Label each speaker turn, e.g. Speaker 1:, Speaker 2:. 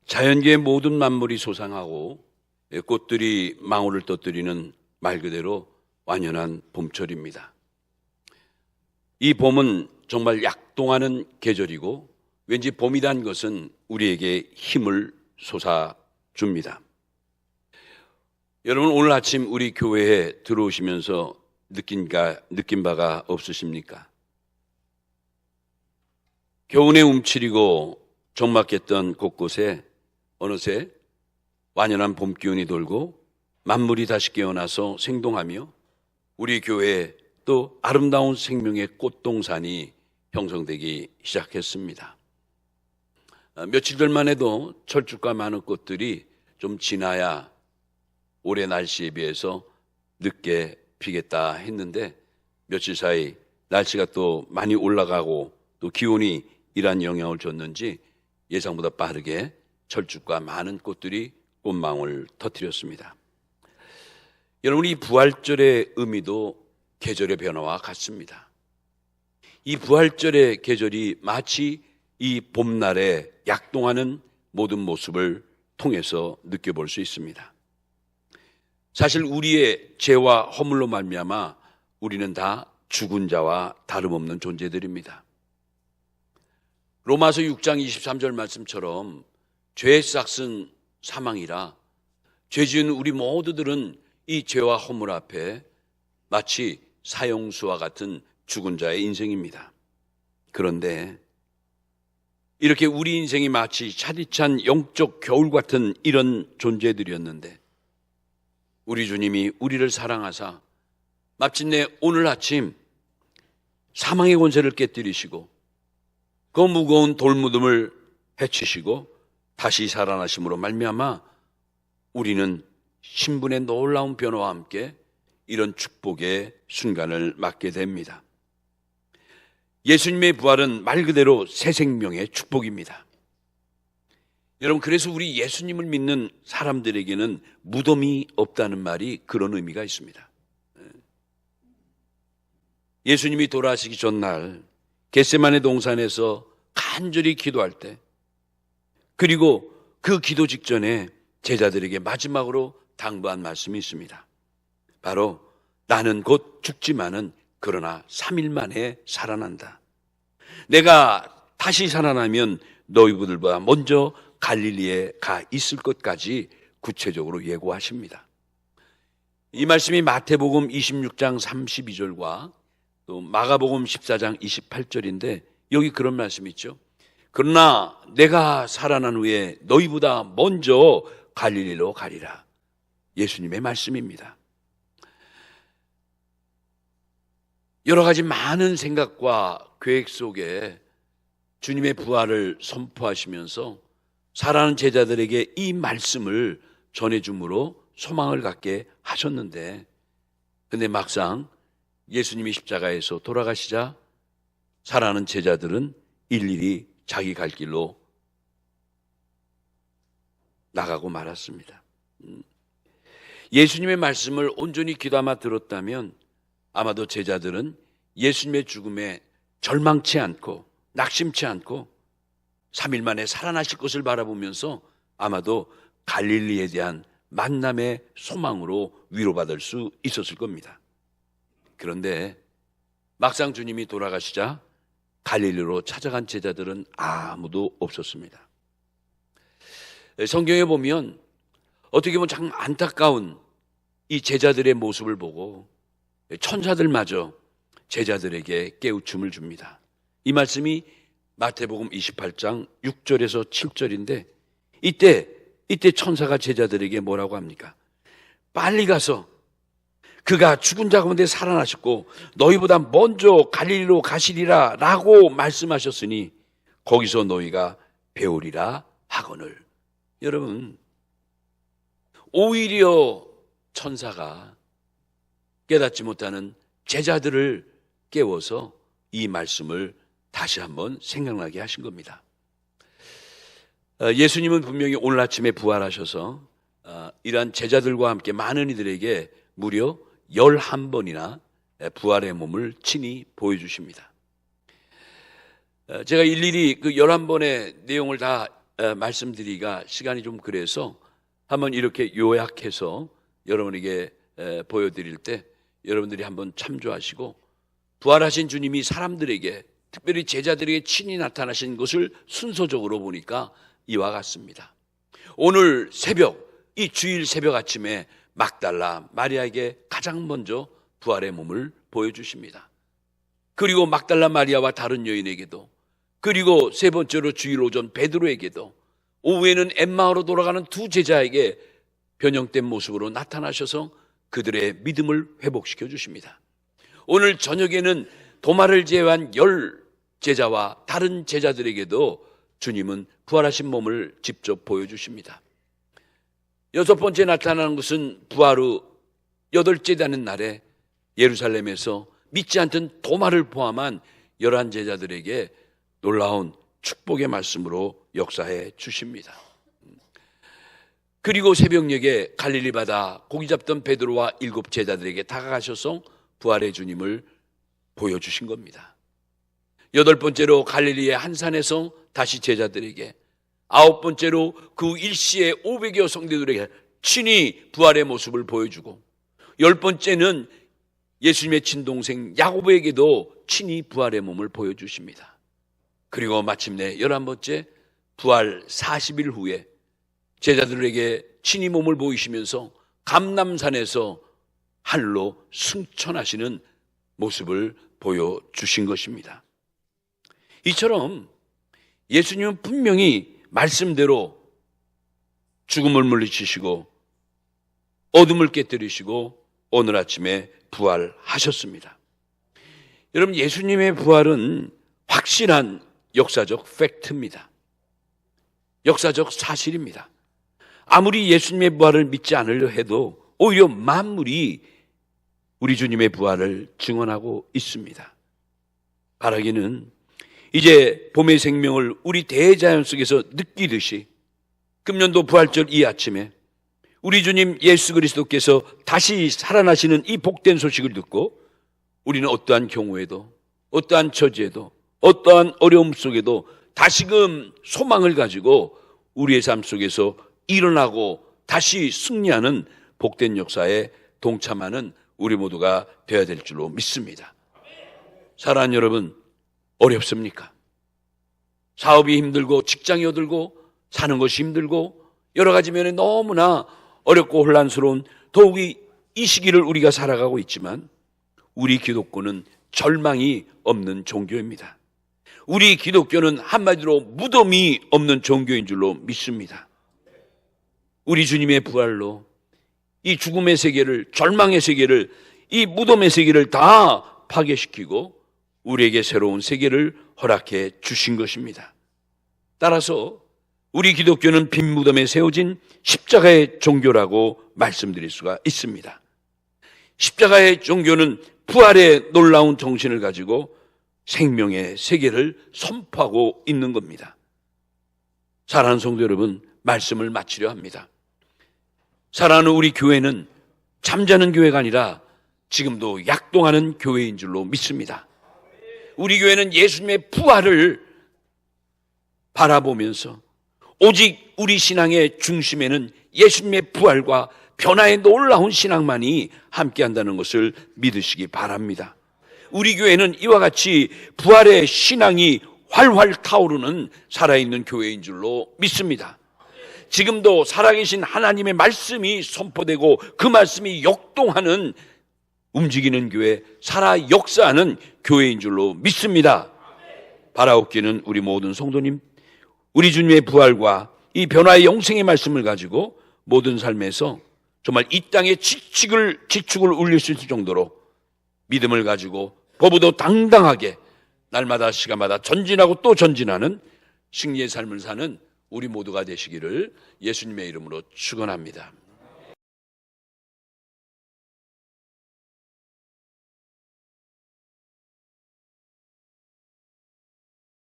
Speaker 1: 자연계의 모든 만물이 소상하고 꽃들이 망울을 터뜨리는 말 그대로 완연한 봄철입니다. 이 봄은 정말 약동하는 계절이고 왠지 봄이란 것은 우리에게 힘을 솟아줍니다. 여러분, 오늘 아침 우리 교회에 들어오시면서 느낀 바가 없으십니까? 겨우내 움츠리고 적막했던 곳곳에 어느새 완연한 봄 기운이 돌고 만물이 다시 깨어나서 생동하며 우리 교회에 또 아름다운 생명의 꽃동산이 형성되기 시작했습니다. 며칠들만 해도 철쭉과 많은 꽃들이 좀 지나야 올해 날씨에 비해서 늦게 피겠다 했는데 며칠 사이 날씨가 또 많이 올라가고 또 기온이 이러한 영향을 줬는지 예상보다 빠르게 철쭉과 많은 꽃들이 꽃망울 터뜨렸습니다. 여러분, 이 부활절의 의미도 계절의 변화와 같습니다. 이 부활절의 계절이 마치 이 봄날에 약동하는 모든 모습을 통해서 느껴볼 수 있습니다. 사실 우리의 죄와 허물로 말미암아 우리는 다 죽은 자와 다름없는 존재들입니다. 로마서 6장 23절 말씀처럼 죄의 싹은 사망이라 죄 지은 우리 모두들은 이 죄와 허물 앞에 마치 사형수와 같은 죽은 자의 인생입니다. 그런데 이렇게 우리 인생이 마치 차디찬 영적 겨울 같은 이런 존재들이었는데 우리 주님이 우리를 사랑하사 마침내 오늘 아침 사망의 권세를 깨뜨리시고 그 무거운 돌무덤을 해치시고 다시 살아나심으로 말미암아 우리는 신분의 놀라운 변화와 함께 이런 축복의 순간을 맞게 됩니다. 예수님의 부활은 말 그대로 새 생명의 축복입니다. 여러분, 그래서 우리 예수님을 믿는 사람들에게는 무덤이 없다는 말이 그런 의미가 있습니다. 예수님이 돌아가시기 전날 겟세마네 동산에서 간절히 기도할 때, 그리고 그 기도 직전에 제자들에게 마지막으로 당부한 말씀이 있습니다. 바로 나는 곧 죽지만은 그러나 3일 만에 살아난다. 내가 다시 살아나면 너희들보다 먼저 갈릴리에 가 있을 것까지 구체적으로 예고하십니다. 이 말씀이 마태복음 26장 32절과 또 마가복음 14장 28절인데 여기 그런 말씀이 있죠. 그러나 내가 살아난 후에 너희보다 먼저 갈릴리로 가리라. 예수님의 말씀입니다. 여러 가지 많은 생각과 계획 속에 주님의 부활을 선포하시면서 살아가는 제자들에게 이 말씀을 전해줌으로 소망을 갖게 하셨는데, 근데 막상 예수님이 십자가에서 돌아가시자 살아가는 제자들은 일일이 자기 갈 길로 나가고 말았습니다. 예수님의 말씀을 온전히 귀담아 들었다면 아마도 제자들은 예수님의 죽음에 절망치 않고 낙심치 않고 3일 만에 살아나실 것을 바라보면서 아마도 갈릴리에 대한 만남의 소망으로 위로받을 수 있었을 겁니다. 그런데 막상 주님이 돌아가시자 갈릴리로 찾아간 제자들은 아무도 없었습니다. 성경에 보면 어떻게 보면 참 안타까운 이 제자들의 모습을 보고 천사들마저 제자들에게 깨우침을 줍니다. 이 말씀이 마태복음 28장 6절에서 7절인데 이때 천사가 제자들에게 뭐라고 합니까? 빨리 가서 그가 죽은 자 가운데 살아나셨고 너희보다 먼저 갈릴리로 가시리라 라고 말씀하셨으니 거기서 너희가 배우리라 하거늘. 여러분, 오히려 천사가 깨닫지 못하는 제자들을 깨워서 이 말씀을 다시 한번 생각나게 하신 겁니다. 예수님은 분명히 오늘 아침에 부활하셔서 이러한 제자들과 함께 많은 이들에게 무려 11번이나 부활의 몸을 친히 보여주십니다. 제가 일일이 그 11번의 내용을 다 말씀드리기가 시간이 좀 그래서 한번 이렇게 요약해서 여러분에게 보여드릴 때 여러분들이 한번 참조하시고, 부활하신 주님이 사람들에게, 특별히 제자들에게 친히 나타나신 것을 순서적으로 보니까 이와 같습니다. 오늘 새벽, 이 주일 새벽 아침에 막달라 마리아에게 가장 먼저 부활의 몸을 보여주십니다. 그리고 막달라 마리아와 다른 여인에게도, 그리고 세 번째로 주일 오전 베드로에게도, 오후에는 엠마오로 돌아가는 두 제자에게 변형된 모습으로 나타나셔서 그들의 믿음을 회복시켜 주십니다. 오늘 저녁에는 도마를 제외한 10 제자와 다른 제자들에게도 주님은 부활하신 몸을 직접 보여주십니다. 여섯 번째 나타나는 것은 부활 후 8째 되는 날에 예루살렘에서 믿지 않던 도마를 포함한 11 제자들에게 놀라운 축복의 말씀으로 역사해 주십니다. 그리고 새벽녘에 갈릴리 바다 고기 잡던 베드로와 7 제자들에게 다가가셔서 부활의 주님을 보여주신 겁니다. 8번째로 갈릴리의 한 산에서 다시 제자들에게, 9번째로 그 일시에 500여 성도들에게 친히 부활의 모습을 보여주고, 10번째는 예수님의 친동생 야고보에게도 친히 부활의 몸을 보여주십니다. 그리고 마침내 11번째 부활 40일 후에 제자들에게 친히 몸을 보이시면서 감람산에서 하늘로 승천하시는 모습을 보여주신 것입니다. 이처럼 예수님은 분명히 말씀대로 죽음을 물리치시고 어둠을 깨뜨리시고 오늘 아침에 부활하셨습니다. 여러분, 예수님의 부활은 확실한 역사적 팩트입니다. 역사적 사실입니다. 아무리 예수님의 부활을 믿지 않으려 해도 오히려 만물이 우리 주님의 부활을 증언하고 있습니다. 바라기는 이제 봄의 생명을 우리 대자연 속에서 느끼듯이 금년도 부활절 이 아침에 우리 주님 예수 그리스도께서 다시 살아나시는 이 복된 소식을 듣고 우리는 어떠한 경우에도, 어떠한 처지에도, 어떠한 어려움 속에도 다시금 소망을 가지고 우리의 삶 속에서 일어나고 다시 승리하는 복된 역사에 동참하는 우리 모두가 되어야 될 줄로 믿습니다. 사랑하는 여러분, 어렵습니까? 사업이 힘들고 직장이 어들고 사는 것이 힘들고 여러 가지 면에 너무나 어렵고 혼란스러운 더욱이 이 시기를 우리가 살아가고 있지만 우리 기독교는 절망이 없는 종교입니다. 우리 기독교는 한마디로 무덤이 없는 종교인 줄로 믿습니다. 우리 주님의 부활로 이 죽음의 세계를, 절망의 세계를, 이 무덤의 세계를 다 파괴시키고 우리에게 새로운 세계를 허락해 주신 것입니다. 따라서 우리 기독교는 빈 무덤에 세워진 십자가의 종교라고 말씀드릴 수가 있습니다. 십자가의 종교는 부활의 놀라운 정신을 가지고 생명의 세계를 선포하고 있는 겁니다. 사랑하는 성도 여러분, 말씀을 마치려 합니다. 사랑하는 우리 교회는 잠자는 교회가 아니라 지금도 약동하는 교회인 줄로 믿습니다. 우리 교회는 예수님의 부활을 바라보면서 오직 우리 신앙의 중심에는 예수님의 부활과 변화의 놀라운 신앙만이 함께한다는 것을 믿으시기 바랍니다. 우리 교회는 이와 같이 부활의 신앙이 활활 타오르는 살아있는 교회인 줄로 믿습니다. 지금도 살아계신 하나님의 말씀이 선포되고 그 말씀이 역동하는, 움직이는 교회, 살아 역사하는 교회인 줄로 믿습니다. 바라옵기는 우리 모든 성도님, 우리 주님의 부활과 이 변화의 영생의 말씀을 가지고 모든 삶에서 정말 이 땅에 지축을 울릴 수 있을 정도로 믿음을 가지고 거부도 당당하게 날마다 시간마다 전진하고 또 전진하는 승리의 삶을 사는 우리 모두가 되시기를 예수님의 이름으로 축원합니다.